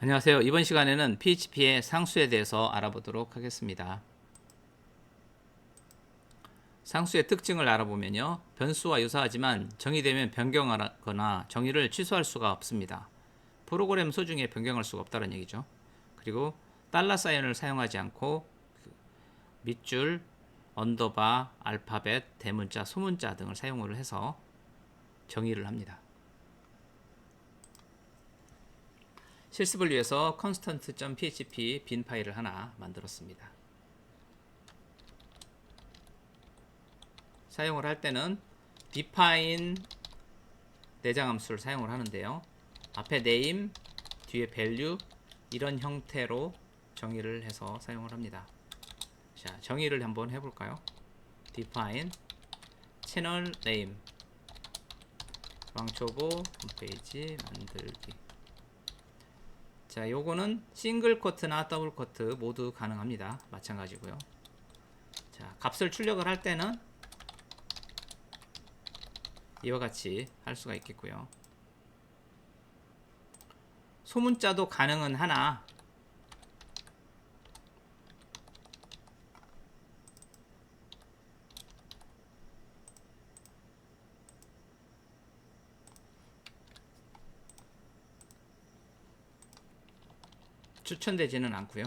안녕하세요. 이번 시간에는 PHP의 상수에 대해서 알아보도록 하겠습니다. 상수의 특징을 알아보면요. 변수와 유사하지만 정의되면 변경하거나 정의를 취소할 수가 없습니다. 프로그램 수 중에 변경할 수가 없다는 얘기죠. 그리고 달러 사인을 사용하지 않고 밑줄, 언더바, 알파벳, 대문자, 소문자 등을 사용을 해서 정의를 합니다. 실습을 위해서 constant.php 빈 파일을 하나 만들었습니다. 사용을 할 때는 define 내장 함수를 사용을 하는데요. 앞에 name, 뒤에 value 이런 형태로 정의를 해서 사용을 합니다. 자, 정의를 한번 해볼까요? define 채널 name 왕초보 홈페이지 만들기. 자, 요거는 싱글 코트나 더블 코트 모두 가능합니다. 마찬가지고요. 자, 값을 출력을 할 때는 이와 같이 할 수가 있겠고요. 소문자도 가능은 하나 추천되지는 않고요.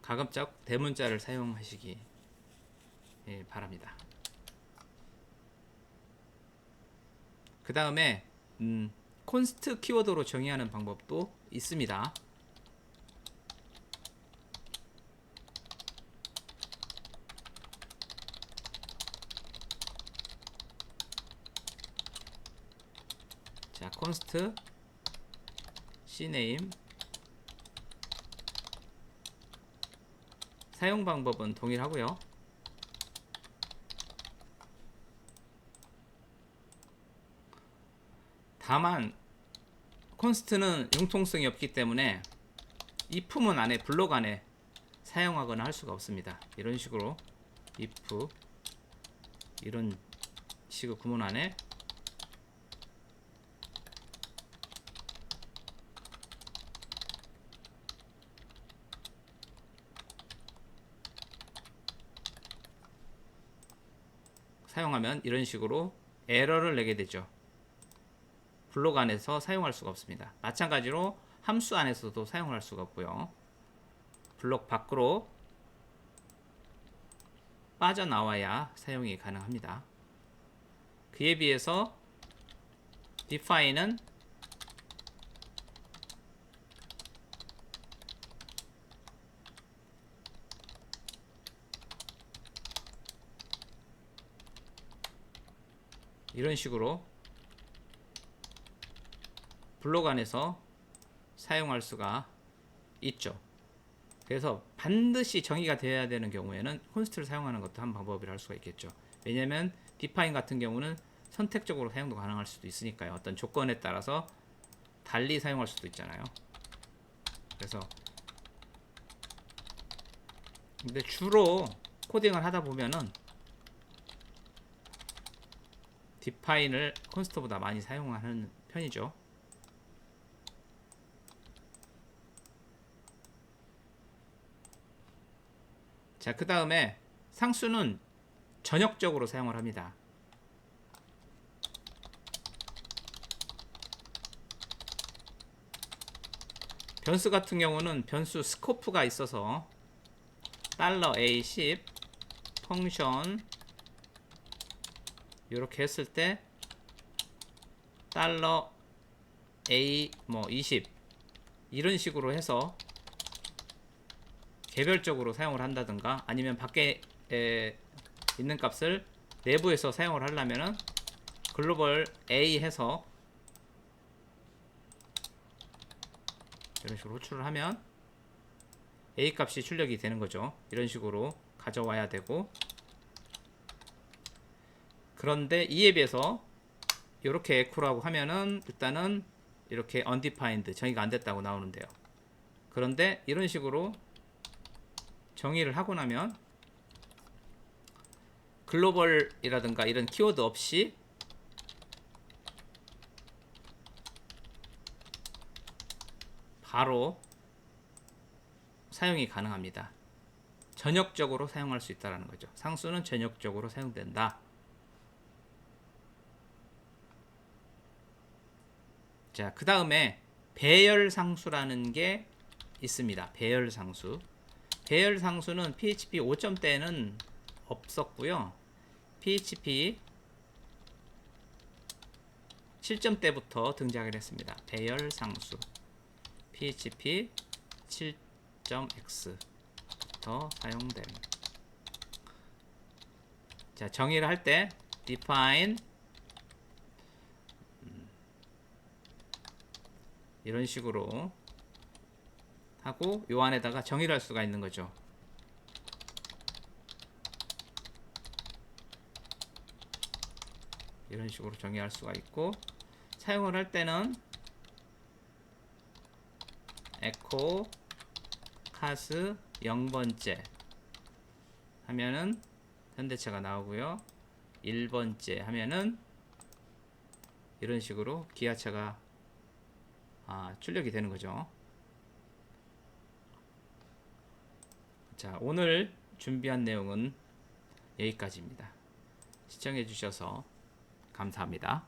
가급적 대문자를 사용하시기 바랍니다. 그 다음에 const 키워드로 정의하는 방법도 있습니다. 자, const cname 사용 방법은 동일하고요. 다만 const는 융통성이 없기 때문에 if문 안에 블록 안에 사용하거나 할 수가 없습니다. 이런 식으로 if 이런 식의 구문 안에 사용하면 이런 식으로 에러를 내게 되죠. 블록 안에서 사용할 수가 없습니다. 마찬가지로 함수 안에서도 사용할 수가 없고요. 블록 밖으로 빠져나와야 사용이 가능합니다. 그에 비해서 define은 이런 식으로 블록 안에서 사용할 수가 있죠. 그래서 반드시 정의가 되어야 되는 경우에는 const를 사용하는 것도 한 방법이라 할 수가 있겠죠. 왜냐하면 define 같은 경우는 선택적으로 사용도 가능할 수도 있으니까요. 어떤 조건에 따라서 달리 사용할 수도 있잖아요. 그래서 근데 주로 코딩을 하다 보면은 define을 const보다 많이 사용하는 편이죠. 자, 그 다음에 상수는 전역적으로 사용을 합니다. 변수 같은 경우는 변수 스코프가 있어서 $a10 펑션 이렇게 했을 때 $a 20 이런 식으로 해서 개별적으로 사용을 한다든가 아니면 밖에 있는 값을 내부에서 사용을 하려면은 글로벌 A 해서 이런 식으로 호출을 하면 A 값이 출력이 되는 거죠. 이런 식으로 가져와야 되고, 그런데 이에 비해서 이렇게 echo라고 하면은 일단은 이렇게 undefined 정의가 안 됐다고 나오는데요. 그런데 이런 식으로 정의를 하고 나면 글로벌이라든가 이런 키워드 없이 바로 사용이 가능합니다. 전역적으로 사용할 수 있다는 거죠. 상수는 전역적으로 사용된다. 자, 그 다음에 배열상수라는 게 있습니다. 배열상수. 배열상수는 PHP 5점 때는 없었고요. PHP 7점 때부터 등장을 했습니다. 배열상수. PHP 7.x부터 사용됨. 자, 정의를 할 때 define 이런 식으로 하고 요 안에다가 정의를 할 수가 있는 거죠. 이런 식으로 정의할 수가 있고, 사용을 할 때는 echo cars 0번째 하면은 현대차가 나오고요. 1번째 하면은 이런 식으로 기아차가 출력이 되는 거죠. 자, 오늘 준비한 내용은 여기까지입니다. 시청해 주셔서 감사합니다.